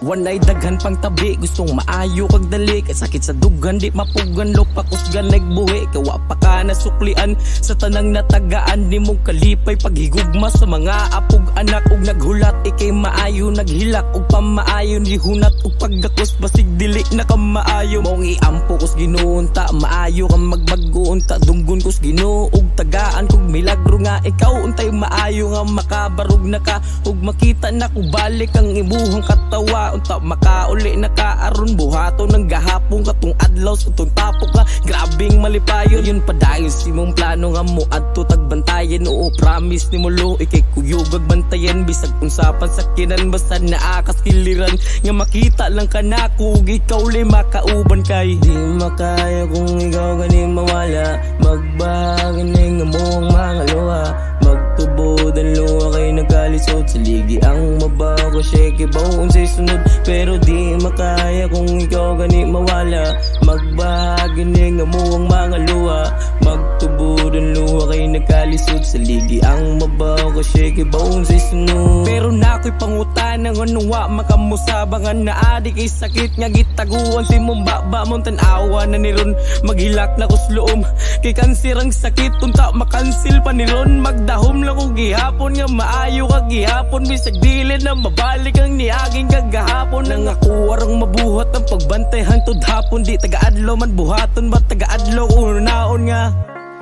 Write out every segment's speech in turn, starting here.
Wanay daghan pang tabi, gustong maayo kag dali. Kay sakit sa dugan, di mapugan, lopakusgan nagbuhi. Kawa pa ka nasuklian sa tanang natagaan. Di mong kalipay paghigugma sa mga apog anak. Ug naghulat, ikay maayo, naghilak ug pamaayo. Nihunat ug pagdakos, basig dili na ka maayo. Mong iampo kus ginuunta, maayo kang magbaguunta. Dunggon kus ginoo ug tagaan kog milagro nga ikaw untay maayo nga makabarog na ka. Ug makita na ko balik ang imuhang katawa. Unta makauli na ka aron buhaton ng gahapon katong adlaw sa tong tapok ka. Grabing malipayon yun padayon si mong plano nga mo adto tagbantayan. Oo promise ni mo lo ikay kuyog bantayan bisag unsapan sakinan basta naakas kiliran nga makita lang ka nako ug ikaw li makauban kay di makaya kung ikaw gani mawala. Magbahagi ning among mga luha, magtubod ang luha kay nagkalisod sa ligi ang mabago shake bawon sa sunod. Pero di makaya kung ikaw gani mawala. Magbahagi ning among mga luha, magtubod ang luha kay nagkalisod sa ligi ang mabago shake bawon sa sunod. Pero nako'y pangutan ng anuwa makamusabangan na adik kay sakit nga gitaguan si mong baba mong tanawa na niron. Maghilak na kusloom kay kanser ang sakit unta makansil pa niron. Magdahom lang og gihapon nga maayo kag gihapon bisag dili na mabalik ang niaging kagahapon. Nang ako arang mabuhat ang pagbantay hangtod hapon. Di taga-adlaw man buhaton ba taga-adlaw unaon nga.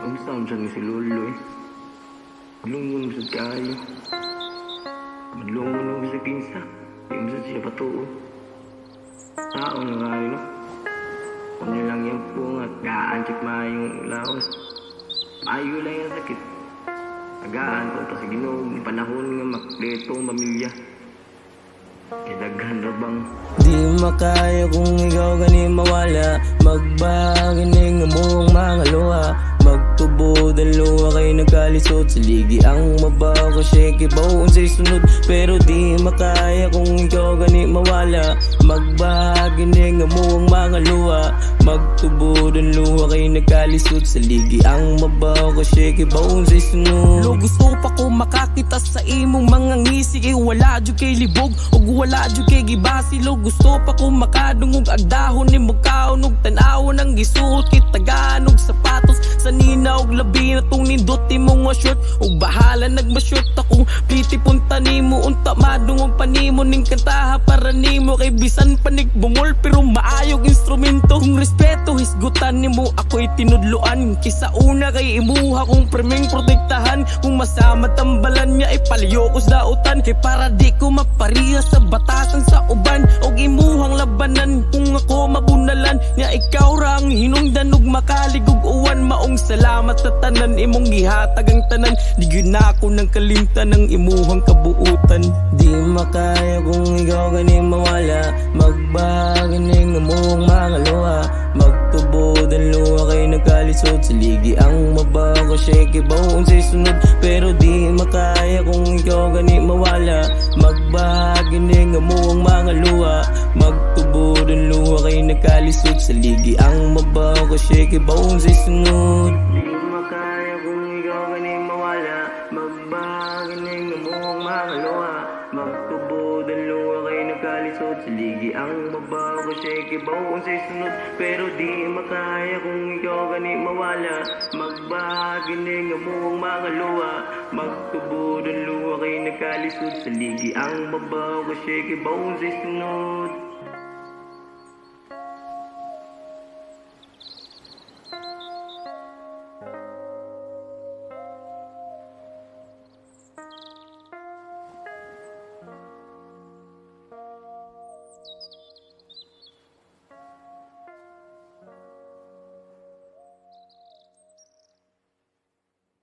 Ang sound siya ni si Lolo eh. Lungon mo sa kayo. Lungon mo sa pinsa. Di mo sa siya patuo. Tao na kayo no. Kung nyo lang yung pungat, gaan-check yung laos. Maayo lang yung sakit. Agaan ko pa sa Ginoo ni panahon nga makleto ang pamilya. Kay daghan ra bang di makaya kung ikaw gani mawala. Magbahagi ning among mga luha, magtubod ang luha kay nagkalisod sa ligi ang mabago shake bawon sa sunod. Pero di makaya kung ikaw gani mawala. Magbahagi ning among mga luha, magtubod ang luha kay nagkalisod sa ligi ang mabago shake bawon sa sunod. Lo gusto pa ko makakita sa imong mga ngisi kay wala jud kay libog ug wala jud kay gibasi. Lo gusto pa ko makadungog agdahon ni mugkaon ug tan-awon ang gisuot kay tagaan og sapatos sa nina og labi na tong nindot imong nga short. Ug bahala nagma-short ako piti punta nimo unta madungog panimo ning kantaha para nimo kay bisan panig bungol pero maayog instrumento. Kung respeto hisgutan nimo ako'y tinudloan kisa una kay imuha kong preming protektahan. Kung masama tambalan niya ay paliyokos dautan kay para di ko mapariya sa batasan sa uban og imuhang labanan. Kung ako mabunalan nga ikaw ra ang hinungdan ug makaligog uwan maong salamat sa tanan imong gihatag ang tanan. Di gyud na ako nang kalimtan ng imuhang kabuutan. Di makaya kung ikaw gani mawala. Magbahagi ning among mga luha, magtubod ang luha kay nagkalisod sa ligi ang mabago shake bawon sa sunod. Pero di makaya kung ikaw gani mawala. Magbahagi ning among mga luha, magtubod ang luha kay nagkalisod sa ligi ang mabago shake bawon sa sunod. di makaya kung ikaw gani mawala. Magbahagi ning among mga luha, magtubod ang luha kay nagkalisod sa ligi ang mabago shake bawon sa sunod. Pero di makaya kung ikaw gani mawala. Magbahagi ning among mga luha, magtubod ang luha kay nagkalisod sa ligi ang mabago shake bawon sa sunod.